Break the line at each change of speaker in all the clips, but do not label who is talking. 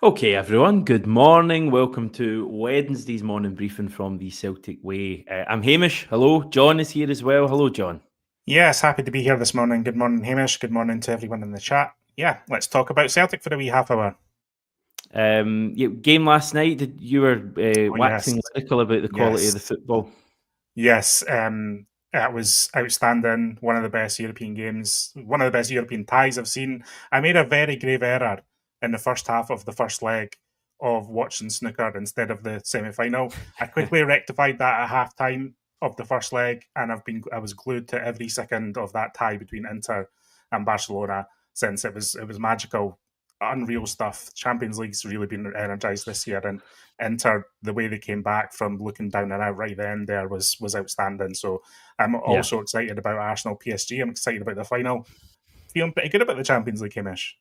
Okay, everyone, good morning. Welcome to Wednesday's morning briefing from the Celtic Way. I'm Hamish. Hello. John is here as well. Hello, John.
Yes, happy to be here this morning. Good morning, Hamish. Good morning to everyone in the chat. Yeah, let's talk about Celtic for a wee half hour.
Game last night, you were
Oh, yes.
waxing lyrical about the quality of the
Yes.
football.
Yes. It was outstanding. One of the best European games, one of the best European ties I've seen. I made a very grave error in the first half of the first leg of watching snooker instead of the semi-final. I quickly rectified that at half time of the first leg, and I was glued to every second of that tie between Inter and Barcelona since it was magical, unreal stuff. Champions League's really been energized this year, and Inter, the way they came back from looking down and out right then there was outstanding. So I'm
Yeah.
also excited about Arsenal PSG. I'm excited about the final. Feeling pretty good about the Champions League, Hamish.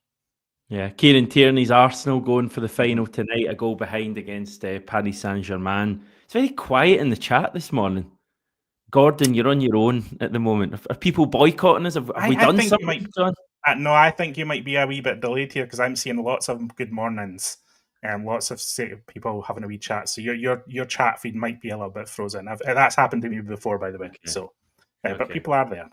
Yeah, Kieran Tierney's Arsenal going for the final tonight, a goal behind against Paris Saint-Germain. It's very quiet in the chat this morning. Gordon, you're on your own at the moment. Are people boycotting us? Have we
I
done
think you might.
something, John?
No, I think you might be a wee bit delayed here because I'm seeing lots of good mornings and lots of people having a wee chat. So your chat feed might be a little bit frozen. That's happened to me before, by the way.
Okay.
So,
Okay.
but people are there.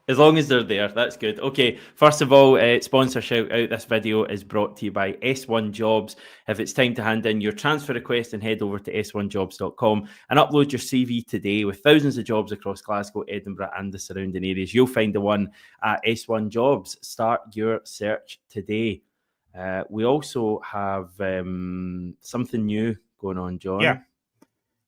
As long as they're there, that's good. Okay, first of all, sponsor shout out. This video is brought to you by S1 Jobs. If it's time to hand in your transfer request, then head over to s1jobs.com and upload your CV today. With thousands of jobs across Glasgow, Edinburgh, and the surrounding areas, you'll find the one at S1 Jobs. Start your search today. We also have something new going on, John.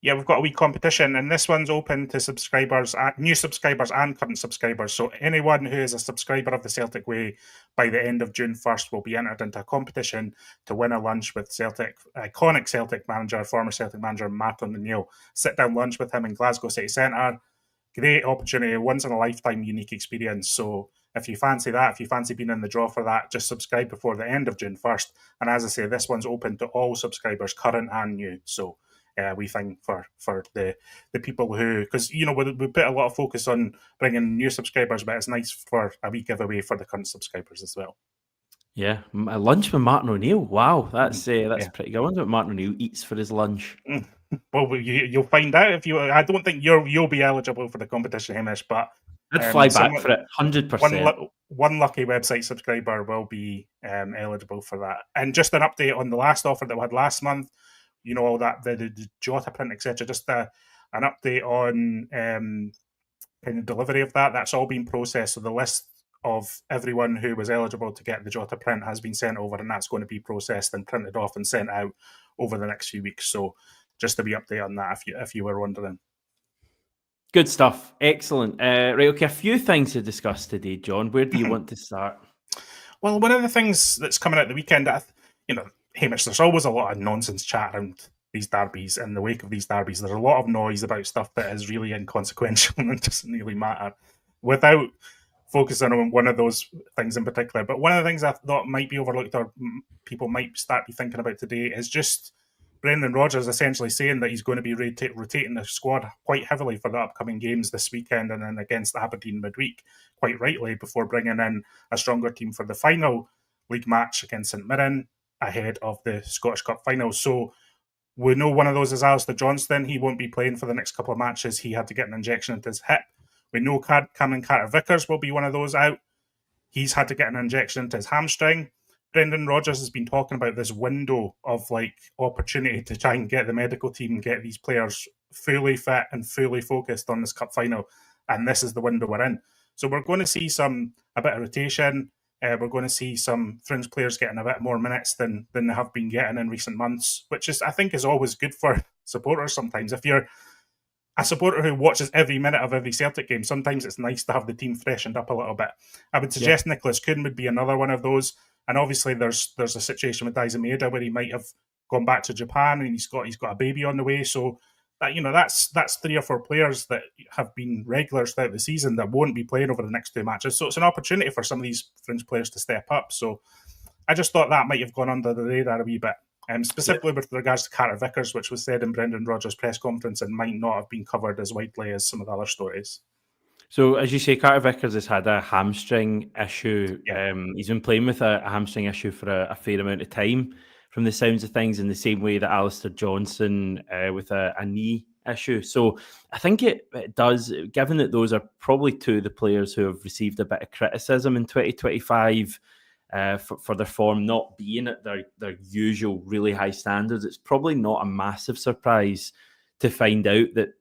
Yeah, we've got a wee competition, and this one's open to subscribers, new subscribers and current subscribers. So anyone who is a subscriber of the Celtic Way by the end of June 1st will be entered into a competition to win a lunch with iconic Celtic manager, former Celtic manager Martin O'Neill. Sit down lunch with him in Glasgow City Centre. Great opportunity, once in a lifetime unique experience. So if you fancy that, if you fancy being in the draw for that, just subscribe before the end of June 1st. And as I say, this one's open to all subscribers, current and new. So we think for the people who, because we put a lot of focus on bringing new subscribers, but it's nice for a wee giveaway for the current subscribers as well.
Yeah, a lunch with Martin O'Neill. Wow, that's pretty good. I wonder what Martin O'Neill eats for his lunch.
Well, you'll find out if you. I don't think you'll be eligible for the competition, Hamish, but
I'd fly back for it, 100%.
One lucky website subscriber will be eligible for that. And just an update on the last offer that we had last month. All that the Jota print, etc. Just an update on kind of delivery of that. That's all been processed. So the list of everyone who was eligible to get the Jota print has been sent over, and that's going to be processed and printed off and sent out over the next few weeks. So just a wee update on that, if you were wondering.
Good stuff. Excellent. Right, okay, a few things to discuss today, John. Where do you want to start?
Well, one of the things that's coming out the weekend, Hamish, there's always a lot of nonsense chat around these derbies. In the wake of these derbies, there's a lot of noise about stuff that is really inconsequential and doesn't really matter, without focusing on one of those things in particular. But one of the things I thought might be overlooked, or people might start be thinking about today, is just Brendan Rodgers essentially saying that he's going to be rotating the squad quite heavily for the upcoming games this weekend and then against Aberdeen midweek, quite rightly, before bringing in a stronger team for the final league match against St Mirren ahead of the Scottish Cup final. So we know one of those is Alistair Johnston. He won't be playing for the next couple of matches. He had to get an injection into his hip. We know Cameron Carter-Vickers will be one of those out. He's had to get an injection into his hamstring. Brendan Rodgers has been talking about this window of opportunity to try and get the medical team, get these players fully fit and fully focused on this cup final. And this is the window we're in. So we're going to see a bit of rotation. We're going to see some fringe players getting a bit more minutes than they have been getting in recent months, which I think is always good for supporters sometimes. If you're a supporter who watches every minute of every Celtic game, sometimes it's nice to have the team freshened up a little bit. I would suggest Nicholas Kuhn would be another one of those. And obviously there's a situation with Daizen Maeda where he might have gone back to Japan and he's got a baby on the way. So that's 3 or 4 players that have been regulars throughout the season that won't be playing over the next 2 matches. So it's an opportunity for some of these fringe players to step up. So I just thought that might have gone under the radar a wee bit. Specifically with regards to Carter-Vickers, which was said in Brendan Rodgers' press conference and might not have been covered as widely as some of the other stories.
So, as you say, Carter-Vickers has had a hamstring issue.
Yeah.
He's been playing with a hamstring issue for a fair amount of time. from the sounds of things, in the same way that Alistair Johnson with a knee issue. So I think it does, given that those are probably two of the players who have received a bit of criticism in 2025 for their form not being at their usual really high standards, it's probably not a massive surprise to find out that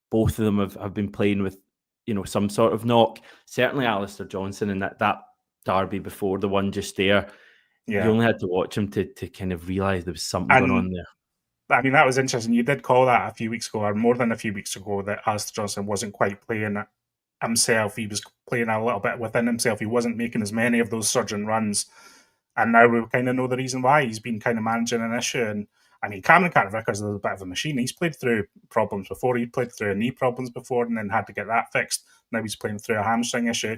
both of them have been playing with, some sort of knock. Certainly Alistair Johnson, and that derby before the one just there, you only had to watch him to kind of realise there was something going on there.
I mean, that was interesting. You did call that a few weeks ago, or more than a few weeks ago, that Alistair Johnson wasn't quite playing himself. He was playing a little bit within himself. He wasn't making as many of those surging runs. And now we kind of know the reason why. He's been kind of managing an issue. And I mean, Cameron Carter-Vickers is a bit of a machine. He's played through problems before. He played through knee problems before and then had to get that fixed. Now he's playing through a hamstring issue.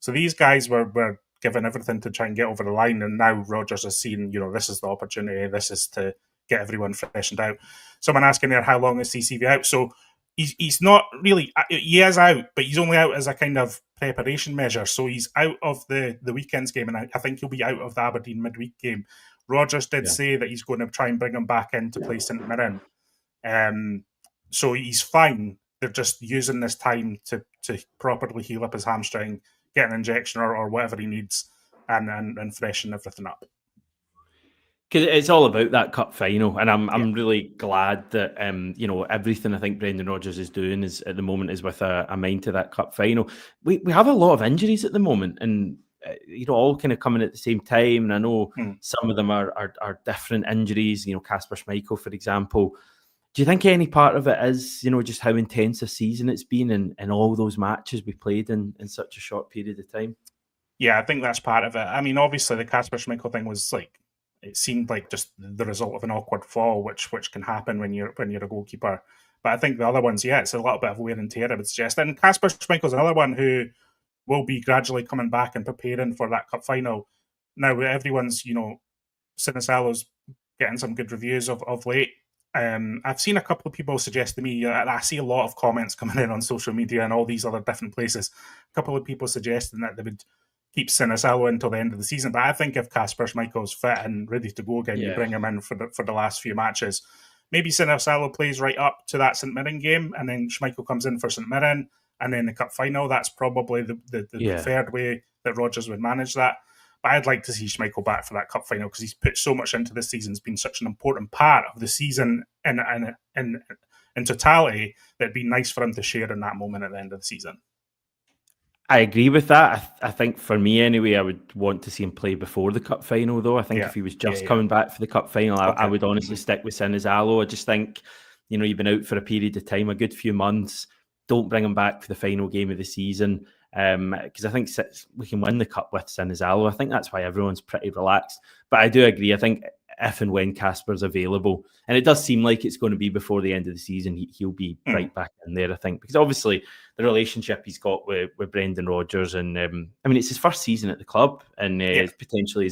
So these guys were given everything to try and get over the line. And now Rodgers has seen, this is the opportunity. This is to get everyone freshened out. Someone asking there, how long is CCV out? So he's not really, he is out, but he's only out as a kind of preparation measure. So he's out of the weekend's game, and I think he'll be out of the Aberdeen midweek game. Rodgers did say that he's going to try and bring him back in to play St Mirren. So he's fine. They're just using this time to properly heal up his hamstring, get an injection or whatever he needs, and freshen everything up.
Because it's all about that cup final, and I'm really glad that everything I think Brendan Rodgers is doing is at the moment is with a mind to that cup final. We have a lot of injuries at the moment, and all kind of coming at the same time. And I know some of them are different injuries. Kasper Schmeichel, for example. Do you think any part of it is just how intense a season it's been and all those matches we played in such a short period of time?
Yeah, I think that's part of it. I mean, obviously the Kasper Schmeichel thing was it seemed like just the result of an awkward fall, which can happen when you're a goalkeeper. But I think the other ones, it's a little bit of wear and tear, I would suggest. And Kasper Schmeichel's another one who will be gradually coming back and preparing for that cup final. Now, everyone's, Sinisalo's getting some good reviews of late. I've seen a couple of people suggest to me, I see a lot of comments coming in on social media and all these other different places, a couple of people suggesting that they would keep Sinisalo until the end of the season. But I think if Kasper Schmeichel's fit and ready to go again, you bring him in for the last few matches. Maybe Sinisalo plays right up to that St Mirren game, and then Schmeichel comes in for St Mirren, and then the cup final. That's probably the preferred way that Rodgers would manage that. But I'd like to see Schmeichel back for that cup final because he's put so much into this season. It's been such an important part of the season in totality that it'd be nice for him to share in that moment at the end of the season.
I agree with that. I think for me anyway, I would want to see him play before the cup final, though. I think if he was just coming back for the cup final, I would honestly stick with Sinisalo. I just think, you've been out for a period of time, a good few months. Don't bring him back for the final game of the season because I think we can win the cup with Sinisalo. I think that's why everyone's pretty relaxed. But I do agree. I think if and when Kasper's available, and it does seem like it's going to be before the end of the season, he'll be right back in there, I think, because obviously the relationship he's got with Brendan Rodgers, and it's his first season at the club, and potentially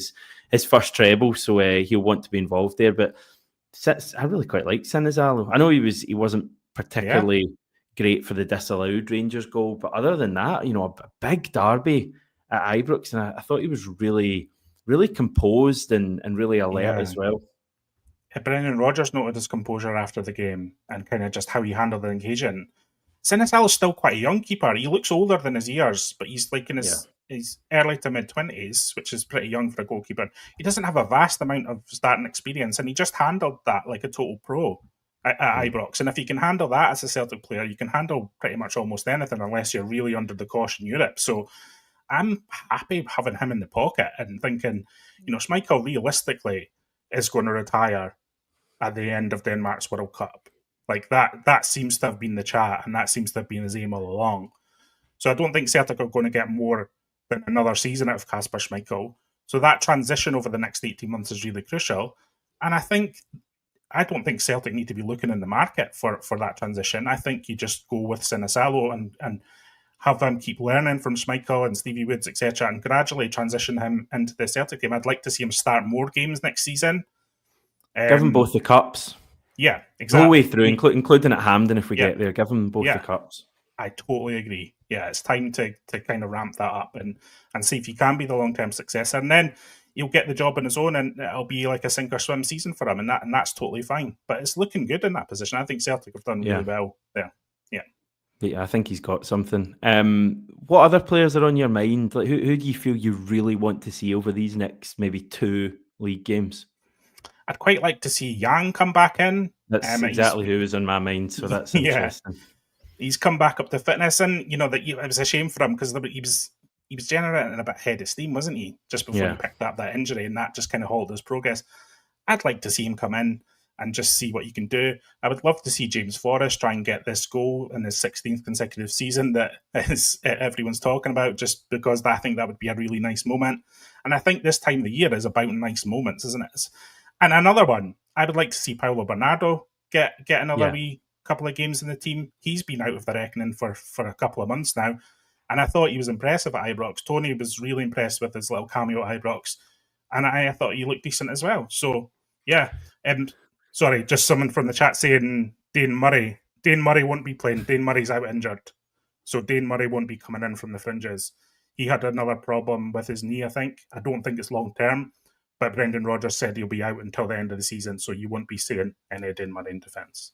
his first treble, so he'll want to be involved there. But I really quite like Sinisalo. I know he wasn't particularly great for the disallowed Rangers goal, but other than that, a big derby at Ibrox, and I thought he was really composed and really alert as well.
Brendan Rodgers noted his composure after the game and kind of just how he handled the occasion. Sinisalo's still quite a young keeper. He looks older than his years, but he's in his early to mid-20s, which is pretty young for a goalkeeper. He doesn't have a vast amount of starting experience, and he just handled that like a total pro at Ibrox. And if you can handle that as a Celtic player, you can handle pretty much almost anything unless you're really under the cosh in Europe. So I'm happy having him in the pocket and thinking, Schmeichel realistically is going to retire at the end of Denmark's World Cup. Like that seems to have been the chat, and that seems to have been his aim all along. So I don't think Celtic are going to get more than another season out of Kasper Schmeichel. So that transition over the next 18 months is really crucial. And I don't think Celtic need to be looking in the market for that transition. I think you just go with Sinisalo and have him keep learning from Schmeichel and Stevie Woods, etc., and gradually transition him into the Celtic game. I'd like to see him start more games next season.
Give them both the cups.
Yeah, exactly.
The whole way through, including at Hampden if we get there. Give them both the cups.
I totally agree. Yeah, it's time to kind of ramp that up and see if he can be the long-term successor. And then, he'll get the job on his own, and it'll be like a sink or swim season for him, and that's totally fine. But it's looking good in that position. I think Celtic have done really well there.
Yeah, I think he's got something. What other players are on your mind? Like, who do you feel you really want to see over these next maybe 2 league games?
I'd quite like to see Yang come back in.
That's exactly who was on my mind, so that's interesting.
He's come back up to fitness, and it was a shame for him because he was generating a bit ahead of steam, wasn't he? Just before he picked up that injury, and that just kind of halted his progress. I'd like to see him come in and just see what he can do. I would love to see James Forrest try and get this goal in his 16th consecutive season that everyone's talking about, just because I think that would be a really nice moment. And I think this time of the year is about nice moments, isn't it? And another one, I would like to see Paulo Bernardo get another wee couple of games in the team. He's been out of the reckoning for a couple of months now. And I thought he was impressive at Ibrox. Tony was really impressed with his little cameo at Ibrox. And I thought he looked decent as well. So, yeah. Sorry, just someone from the chat saying Dane Murray. Dane Murray won't be playing. Dane Murray's out injured. So Dane Murray won't be coming in from the fringes. He had another problem with his knee, I think. I don't think it's long-term. But Brendan Rodgers said he'll be out until the end of the season. So you won't be seeing any Dane Murray in defence.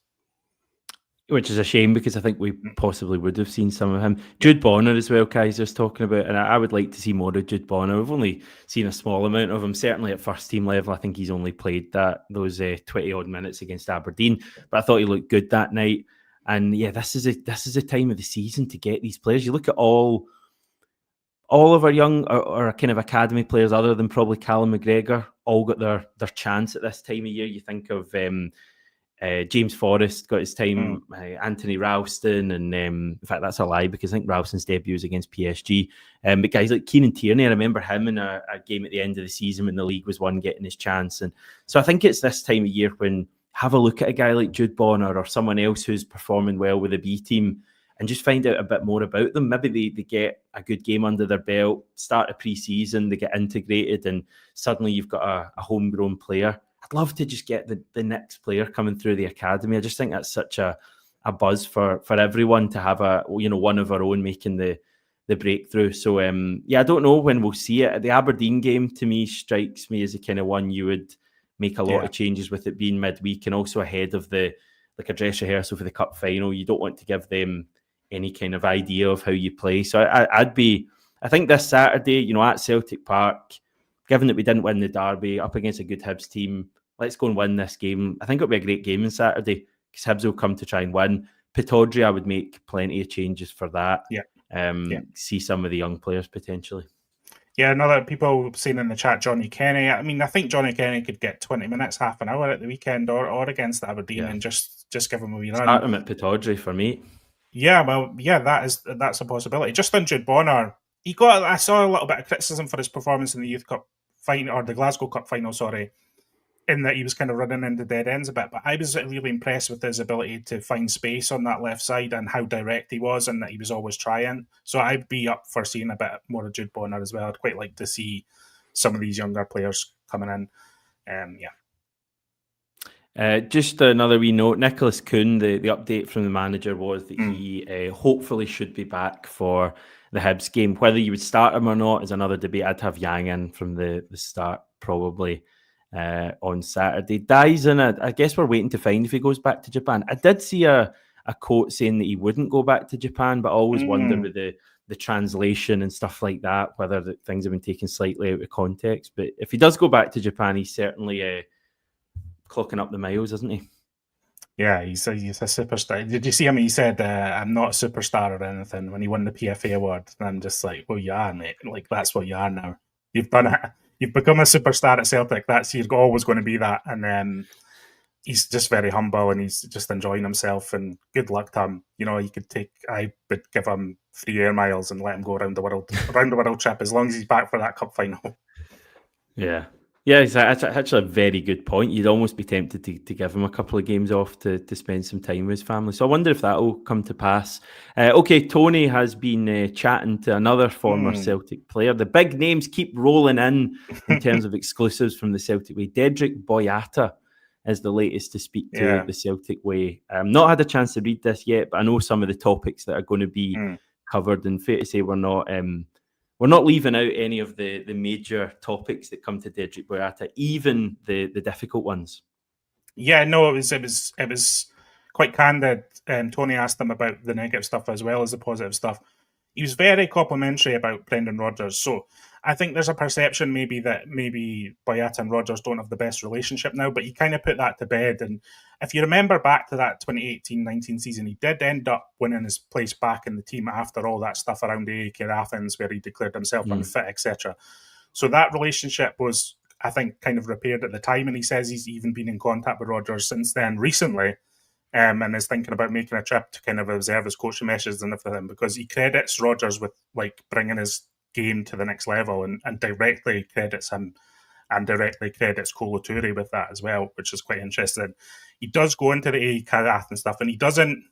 Which is a shame, because I think we possibly would have seen some of him. Jude Bonner as well, Kaiser's talking about, and I would like to see more of Jude Bonner. We've only seen a small amount of him, certainly at first team level. I think he's only played those 20-odd minutes against Aberdeen, but I thought he looked good that night. And yeah, this is a time of the season to get these players. You look at all of our young or kind of academy players, other than probably Callum McGregor, all got their chance at this time of year. You think of James Forrest got his time, Anthony Ralston, and in fact that's a lie, because I think Ralston's debut was against PSG. But guys like Keenan Tierney, I remember him in a game at the end of the season when the league was won, getting his chance. And so I think it's this time of year when have a look at a guy like Jude Bonner or someone else who's performing well with the B team, and just find out a bit more about them. Maybe they get a good game under their belt, start a pre-season, they get integrated, and suddenly you've got a homegrown player. I'd love to just get the next player coming through the academy. I just think that's such a buzz for everyone to have one of our own making the breakthrough. So I don't know when we'll see it. The Aberdeen game to me strikes me as the kind of one you would make a lot of changes with, it being midweek and also ahead of a dress rehearsal for the cup final. You don't want to give them any kind of idea of how you play. So I think this Saturday, at Celtic Park, given that we didn't win the derby up against a good Hibs team, let's go and win this game. I think it'll be a great game on Saturday, because Hibs will come to try and win. Pittodrie, I would make plenty of changes for that. See some of the young players potentially.
Yeah, another people saying in the chat, Johnny Kenny. I mean, I think Johnny Kenny could get 20 minutes, half an hour at the weekend or against Aberdeen, and just give him a wee run.
Start him at Pittodrie for me.
Yeah, well, yeah, that's a possibility. Just on Jude Bonner, I saw a little bit of criticism for his performance in the Youth Cup final, or the Glasgow Cup final, sorry, in that he was kind of running into dead ends a bit. But I was really impressed with his ability to find space on that left side and how direct he was, and that he was always trying. So I'd be up for seeing a bit more of Jude Bonner as well. I'd quite like to see some of these younger players coming in.
Just another wee note, Nicholas Kuhn, the update from the manager was that he hopefully should be back for the Hibs game. Whether you would start him or not is another debate. I'd have Yang in from the start probably on Saturday. Dyson, I guess we're waiting to find if he goes back to Japan. I did see a quote saying that he wouldn't go back to Japan, but I always wonder with the translation and stuff like that, whether things have been taken slightly out of context. But if he does go back to Japan, he's certainly clocking up the miles, isn't he?
Yeah, he's a superstar. Did you see him? He said, I'm not a superstar or anything when he won the PFA award. And I'm just like, well, you are, mate. Like, that's what you are now. You've done it. You've become a superstar at Celtic. You're always going to be that. And he's just very humble, and he's just enjoying himself, and good luck to him. I would give him 3 air miles and let him go around the world trip, as long as he's back for that cup final.
Yeah, it's actually a very good point. You'd almost be tempted to give him a couple of games off to spend some time with his family. So I wonder if that will come to pass. Okay, Tony has been chatting to another former Celtic player. The big names keep rolling in terms of exclusives from the Celtic way. Dedrick Boyata is the latest to speak to the Celtic way. Not had a chance to read this yet, but I know some of the topics that are going to be covered. And fair to say, we're not we're not leaving out any of the major topics that come to Dedrick Boyata, even the difficult ones.
Yeah, no, it was quite candid. Tony asked him about the negative stuff as well as the positive stuff. He was very complimentary about Brendan Rodgers. So I think there's a perception maybe that Boyata and Rodgers don't have the best relationship now, but he kind of put that to bed. And if you remember back to that 2018-19 season, he did end up winning his place back in the team after all that stuff around AEK Athens where he declared himself unfit, etc. So that relationship was, I think, kind of repaired at the time. And he says he's even been in contact with Rodgers since then recently. And is thinking about making a trip to kind of observe his coaching meshes and everything, because he credits Rodgers with like bringing his game to the next level, and directly credits him and directly credits Kolo Toure with that as well, which is quite interesting. He does go into the AEK Athens stuff, and he doesn't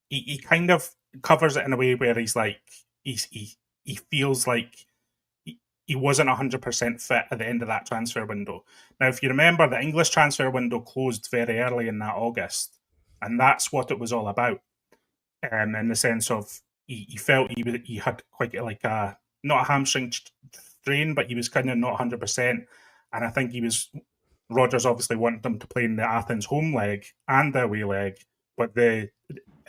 he kind of covers it in a way where he's like he feels like he wasn't 100% fit at the end of that transfer window. Now, if you remember, the English transfer window closed very early in that August, and that's what it was all about. In the sense of he felt he had quite like a, not a hamstring strain, but he was kind of not 100%. And I think Rodgers obviously wanted him to play in the Athens home leg and the away leg, but the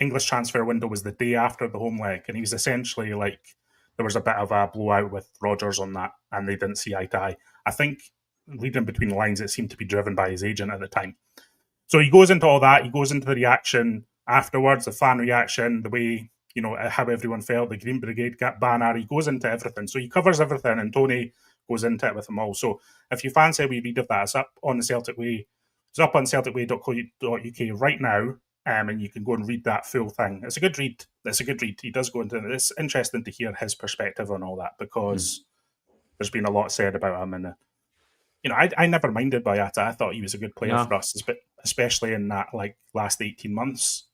English transfer window was the day after the home leg, and he was essentially like, there was a bit of a blowout with Rodgers on that, and they didn't see eye to eye. I think, reading between the lines, it seemed to be driven by his agent at the time. So he goes into all that. He goes into the reaction afterwards, the fan reaction, the way, how everyone felt, the Green Brigade banner. He goes into everything. So he covers everything, and Tony goes into it with them all. So if you fancy a wee read of that, it's up on the Celtic Way. It's up on celticway.co.uk right now. And you can go and read that full thing. It's a good read. He does go into it. It's interesting to hear his perspective on all that, because there's been a lot said about him. And, I never minded Boyata. I thought he was a good player for us, especially in that last 18 months.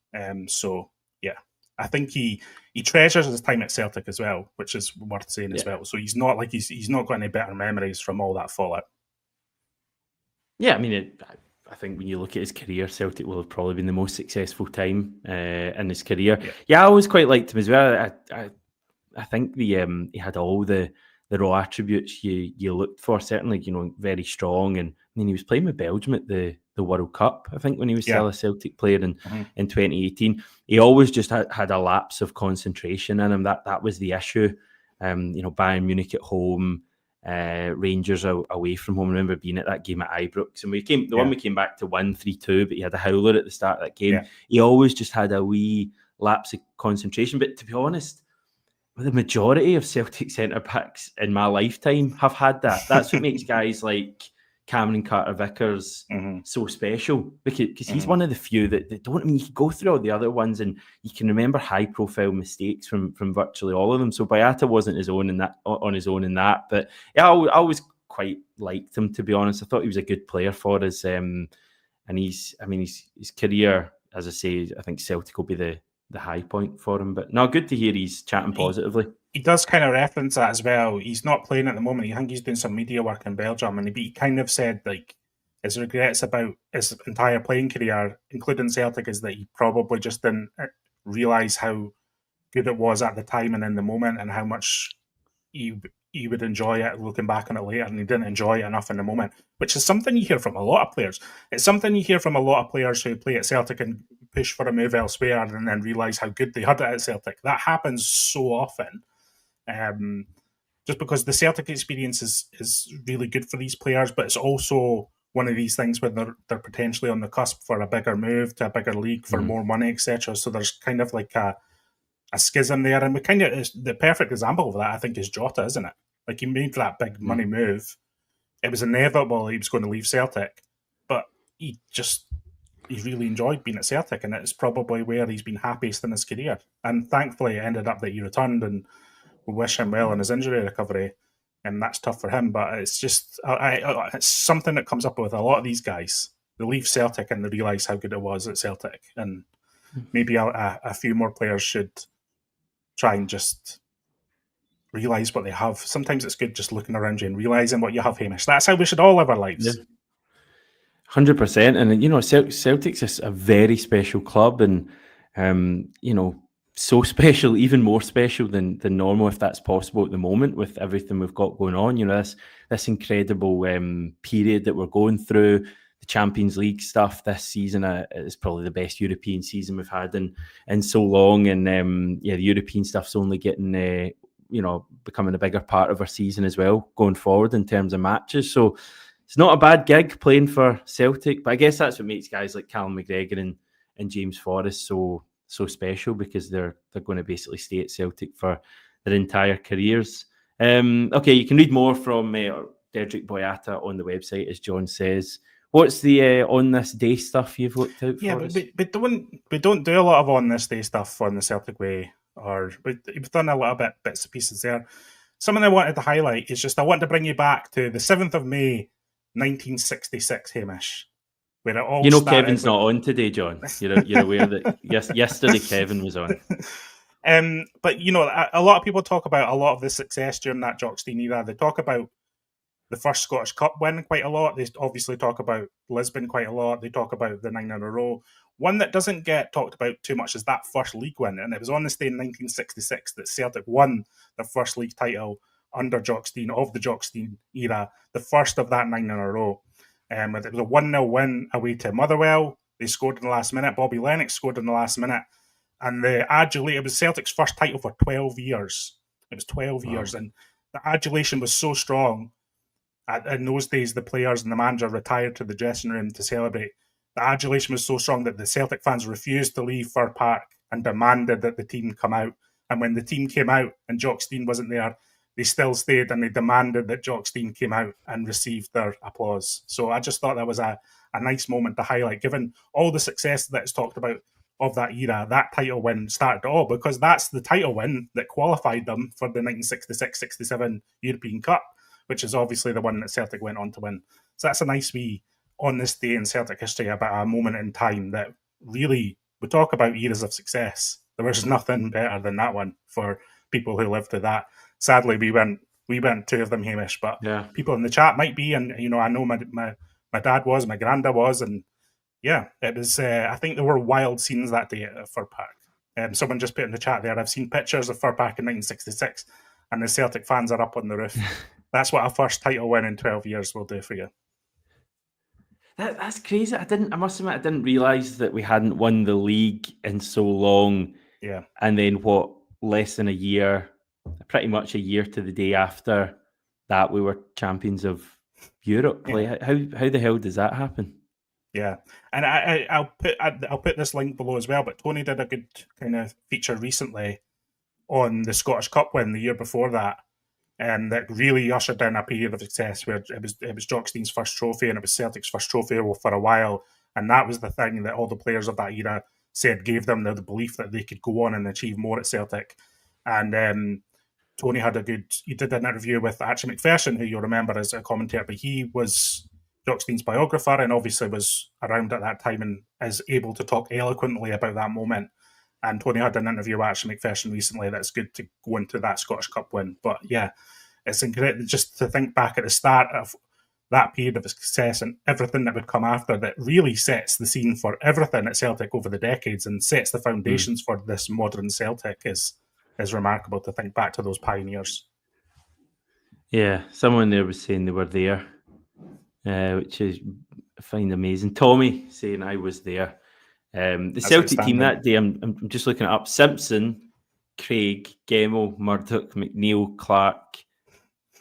So, yeah, I think he treasures his time at Celtic as well, which is worth saying as well. So he's not like he's not got any better memories from all that fallout.
Yeah, I mean, I think when you look at his career, Celtic will have probably been the most successful time in his career. Yeah, I always quite liked him as well. I think he had all the raw attributes you looked for. Certainly, very strong. And I mean, he was playing with Belgium at the World Cup, I think, when he was still a Celtic player in 2018. He always just had a lapse of concentration in him. That was the issue. Bayern Munich at home, Rangers away from home. I remember being at that game at Ibrox, and one we came back to 1-3-2, but he had a howler at the start of that game. Yeah. He always just had a wee lapse of concentration. But to be honest, the majority of Celtic centre-backs in my lifetime have had that. That's what makes guys like Cameron Carter-Vickers so special, because he's one of the few that don't. I mean, you can go through all the other ones and you can remember high-profile mistakes from virtually all of them. So Boyata wasn't on his own in that, but yeah, I always quite liked him, to be honest. I thought he was a good player for us, and his career, as I say, I think Celtic will be the high point for him. But no, good to hear he's chatting positively.
He does kind of reference that as well. He's not playing at the moment. I think he's doing some media work in Belgium, and he kind of said his regrets about his entire playing career, including Celtic, is that he probably just didn't realise how good it was at the time and in the moment, and how much he would enjoy it looking back on it later, and he didn't enjoy it enough in the moment, which is something you hear from a lot of players. It's something you hear from a lot of players who play at Celtic and push for a move elsewhere and then realise how good they had it at Celtic. That happens so often. Just because the Celtic experience is really good for these players, but it's also one of these things where they're potentially on the cusp for a bigger move to a bigger league for more money, etc. So there's kind of like a schism there, and the perfect example of that, I think, is Jota, isn't it? Like, he made that big money move. It was inevitable he was going to leave Celtic, but he really enjoyed being at Celtic, and it's probably where he's been happiest in his career. And thankfully, it ended up that he returned, and we wish him well in his injury recovery. And that's tough for him, but it's just it's something that comes up with a lot of these guys. They leave Celtic and they realise how good it was at Celtic, and maybe a few more players should try and just realise what they have. Sometimes it's good just looking around you and realising what you have, Hamish. That's how we should all live our lives.
100%. And, Celtic's a very special club, and So special, even more special than normal, if that's possible at the moment with everything we've got going on. This incredible period that we're going through, the Champions League stuff this season is probably the best European season we've had in so long, and the European stuff's only getting becoming a bigger part of our season as well going forward in terms of matches. So it's not a bad gig playing for Celtic, but I guess that's what makes guys like Callum McGregor and James Forrest so special, because they're going to basically stay at Celtic for their entire careers. Okay, you can read more from Dedrick Boyata on the website, as John says. What's the on this day stuff you've looked out for?
Yeah, but we don't do a lot of on this day stuff on the Celtic Way, or we've done a little bits and pieces there. Something I wanted to highlight is just I want to bring you back to the 7th of May, 1966, Hamish. Where it all
Kevin's not on today, John. You're aware that yesterday Kevin was on.
But a lot of people talk about a lot of the success during that Jockstein era. They talk about the first Scottish Cup win quite a lot. They obviously talk about Lisbon quite a lot. They talk about the 9 in a row. One that doesn't get talked about too much is that first league win, and it was on this day in 1966 that Celtic won their first league title under Jockstein, of the Jockstein era, the first of that 9 in a row. It was a 1-0 win away to Motherwell. They scored in the last minute. Bobby Lennox scored in the last minute. And it was Celtic's first title for 12 years. It was 12 years. And the adulation was so strong. In those days, the players and the manager retired to the dressing room to celebrate. The adulation was so strong that the Celtic fans refused to leave Fir Park and demanded that the team come out. And when the team came out and Jockstein wasn't there, they still stayed and they demanded that Jockstein came out and received their applause. So I just thought that was a nice moment to highlight, given all the success that's talked about of that era. That title win started all, because that's the title win that qualified them for the 1966-67 European Cup, which is obviously the one that Celtic went on to win. So that's a nice wee on this day in Celtic history about a moment in time that really, we talk about eras of success. There was nothing better than that one for people who lived through that. Sadly, we went 2 of them, Hamish, but people in the chat might be, and I know my dad was, my granddad was, and yeah, it was. I think there were wild scenes that day at Fir Park. Someone just put in the chat there, I've seen pictures of Fir Park in 1966, and the Celtic fans are up on the roof. That's what a first title win in 12 years will do for you.
That's crazy. I must admit, I didn't realise that we hadn't won the league in so long.
Yeah.
And then less than a year, pretty much a year to the day after that, we were champions of Europe.
Yeah.
How the hell does that happen?
Yeah, and I'll put this link below as well. But Tony did a good kind of feature recently on the Scottish Cup win the year before that, that really ushered in a period of success where it was Jockstein's first trophy and it was Celtic's first trophy for a while, and that was the thing that all the players of that era said gave them the belief that they could go on and achieve more at Celtic. And Tony he did an interview with Archie McPherson, who you'll remember as a commentator, but he was Jockstein's biographer and obviously was around at that time and is able to talk eloquently about that moment. And Tony had an interview with Archie McPherson recently that's good to go into that Scottish Cup win. But yeah, it's incredible just to think back at the start of that period of success and everything that would come after that really sets the scene for everything at Celtic over the decades and sets the foundations for this modern Celtic is remarkable to think back to those pioneers.
Yeah, someone there was saying they were there, which I find amazing. Tommy saying I was there. The Celtic team that day, I'm just looking it up. Simpson, Craig, Gemmell, Murdoch, McNeil, Clark,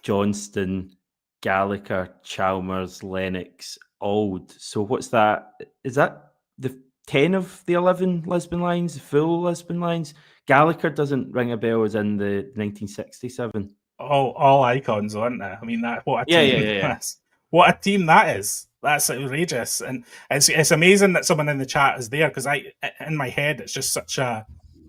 Johnston, Gallagher, Chalmers, Lennox, Auld. So what's that? Is that the 10 of the 11 Lisbon lines, the full Lisbon lines? Gallagher doesn't ring a bell as in the 1967.
All icons, aren't they? I mean, what a team!
Yeah.
What a team that is! That's outrageous, and it's amazing that someone in the chat is there because in my head, it's just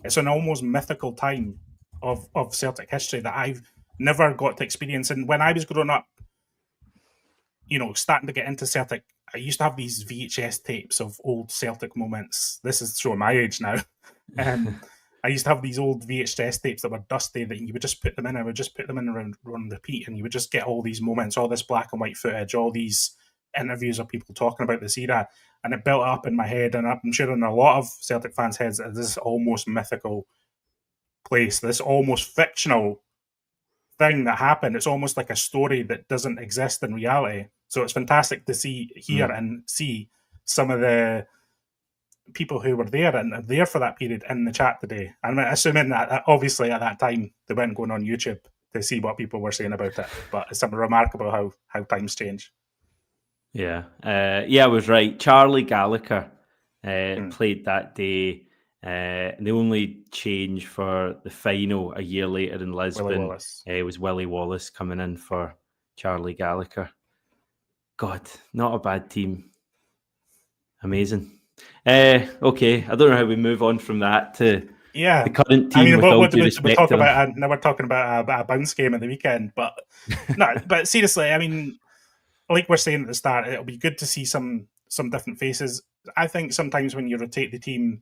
it's an almost mythical time of Celtic history that I've never got to experience. And when I was growing up, starting to get into Celtic, I used to have these VHS tapes of old Celtic moments. This is showing my age now. I used to have these old VHS tapes that were dusty that you would just put them in. I would just put them in around repeat, and you would just get all these moments, all this black and white footage, all these interviews of people talking about this era, and it built up in my head, and I'm sure in a lot of Celtic fans' heads, that this almost mythical place, this almost fictional thing that happened. It's almost like a story that doesn't exist in reality. So it's fantastic to hear and see some of the people who were there and there for that period in the chat today. I'm assuming that obviously at that time they weren't going on YouTube to see what people were saying about it, but it's something remarkable how times change.
Yeah, I was right. Charlie Gallagher played that day. The only change for the final a year later in Lisbon was Willie Wallace coming in for Charlie Gallagher. God, not a bad team. Amazing. Okay, I don't know how we move on from that to the current team.
What do we talk about? Now we're talking about a bounce game at the weekend, but no. But seriously, I mean, like we're saying at the start, it'll be good to see some different faces. I think sometimes when you rotate the team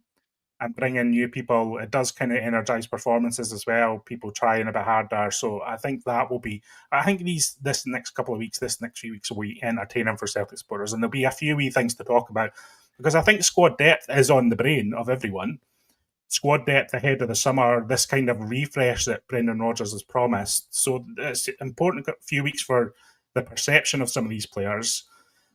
and bring in new people, it does kind of energize performances as well. People trying a bit harder. So I think that will be, I think this next couple of weeks, this next few weeks will be entertaining for Celtic supporters. And there'll be a few wee things to talk about, because I think squad depth is on the brain of everyone. Squad depth ahead of the summer, this kind of refresh that Brendan Rodgers has promised. So it's important a few weeks for the perception of some of these players.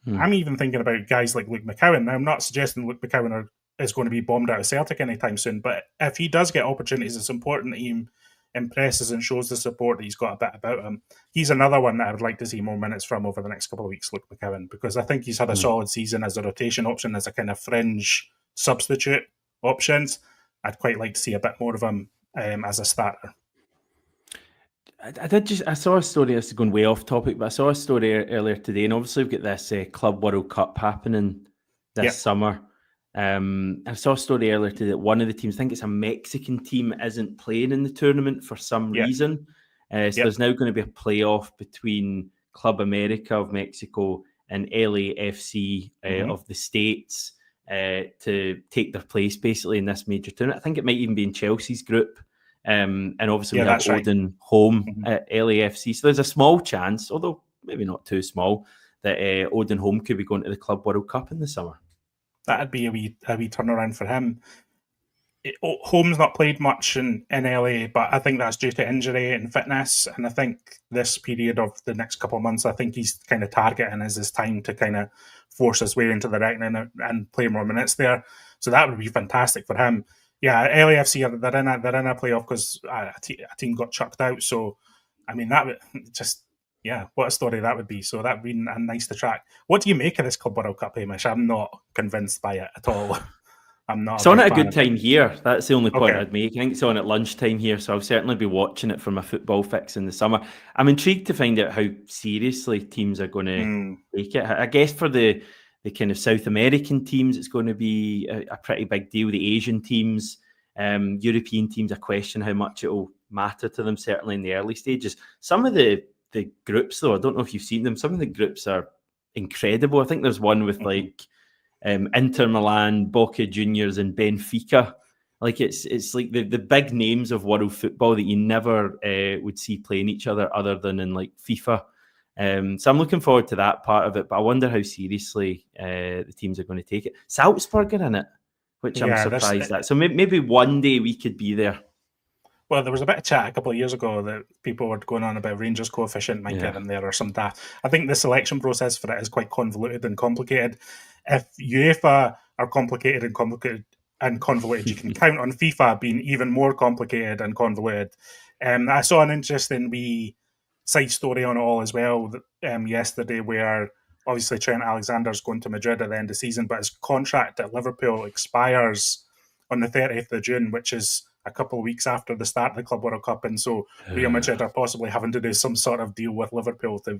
I'm even thinking about guys like Luke McCowan. Now, I'm not suggesting Luke McCowan is going to be bombed out of Celtic anytime soon, but if he does get opportunities, it's important that he impresses and shows the support that he's got a bit about him. He's another one that I would like to see more minutes from over the next couple of weeks, Luke McCowan, because I think he's had a solid season as a rotation option, as a kind of fringe substitute options. I'd quite like to see a bit more of him as a starter.
I saw a story, this is going way off topic, but I saw a story earlier today, and obviously we've got this Club World Cup happening this summer. I saw a story earlier today that one of the teams, I think it's a Mexican team, isn't playing in the tournament for some reason. So there's now going to be a playoff between Club America of Mexico and LAFC of the States to take their place basically in this major tournament. I think it might even be in Chelsea's group. And obviously we have Odin home at LAFC. So there's a small chance, although maybe not too small, that Odin home could be going to the Club World Cup in the summer.
That'd be a wee turnaround for him. Home's not played much in LA, but I think that's due to injury and fitness. And I think this period of the next couple of months, I think he's kind of targeting as his time to kind of force his way into the reckoning and play more minutes there. So that would be fantastic for him. Yeah, LAFC, they're in a playoff because a team got chucked out. So, I mean, that would just, what a story that would be. So that would be nice to track. What do you make of this Club World Cup, Hamish? I'm not convinced by it at all. I'm not.
It's on at a good time here. That's the only point I'd make. I think it's on at lunchtime here, so I'll certainly be watching it from a football fix in the summer. I'm intrigued to find out how seriously teams are going to take it. I guess for the kind of South American teams, it's going to be a pretty big deal. The Asian teams, European teams, I question how much it will matter to them, certainly in the early stages. Some of the groups, though, I don't know if you've seen them, some of the groups are incredible. I think there's one with like Inter Milan, Boca Juniors and Benfica. Like it's like the big names of world football that you never would see playing each other than in like FIFA. So I'm looking forward to that part of it, but I wonder how seriously the teams are going to take it. Salzburg are in it, which I'm surprised at. So maybe one day we could be there.
Well, there was a bit of chat a couple of years ago that people were going on about Rangers coefficient might get them there or some daft. I think the selection process for it is quite convoluted and complicated. If UEFA are complicated and convoluted, you can count on FIFA being even more complicated and convoluted. I saw an interesting wee side story on it all as well yesterday, where obviously Trent Alexander's going to Madrid at the end of the season, but his contract at Liverpool expires on the 30th of June, which is a couple of weeks after the start of the Club World Cup, and so Real Madrid are possibly having to do some sort of deal with Liverpool to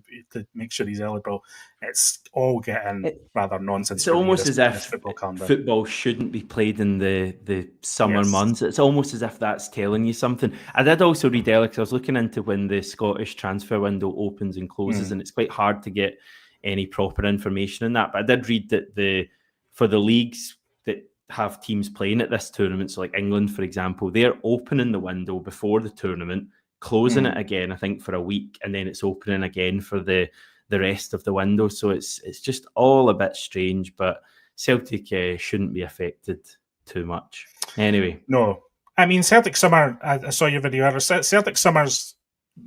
make sure he's eligible. It's all getting rather nonsense.
It's almost as if football shouldn't be played in the summer months. It's almost as if that's telling you something. I did also read earlier, because I was looking into when the Scottish transfer window opens and closes, and it's quite hard to get any proper information on that. But I did read that for the leagues that have teams playing at this tournament, so like England, for example, they're opening the window before the tournament, closing it again, I think, for a week, and then it's opening again for the the rest of the window. So it's just all a bit strange, but Celtic shouldn't be affected too much. Anyway.
No. I mean, Celtic summer, I saw your video earlier. Celtic summer's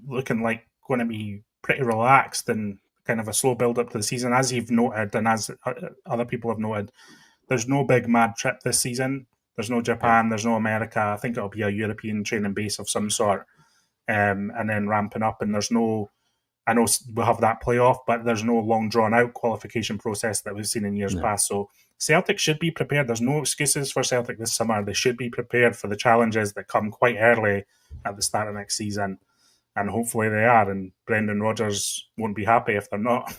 looking like going to be pretty relaxed and kind of a slow build up to the season, as you've noted, and as other people have noted. There's no big mad trip this season. There's no Japan, there's no America. I think it'll be a European training base of some sort, and then ramping up. And there's no, I know we'll have that playoff, but there's no long drawn out qualification process that we've seen in years past. So Celtic should be prepared. There's no excuses for Celtic this summer. They should be prepared for the challenges that come quite early at the start of next season. And hopefully they are. And Brendan Rodgers won't be happy if they're not.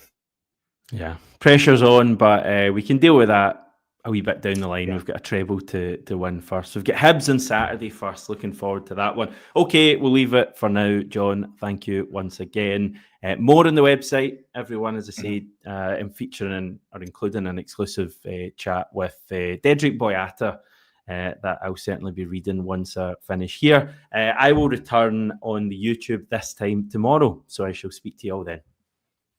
Yeah, pressure's on, but we can deal with that a wee bit down the line. We've got a treble to win first. We've got Hibs on Saturday first. Looking forward to that one. Okay, we'll leave it for now, John. Thank you once again. More on the website, everyone, as I said, and featuring or including an exclusive chat with Dedrick Boyata that I'll certainly be reading once I finish here. I will return on the YouTube this time tomorrow, so I shall speak to you all then.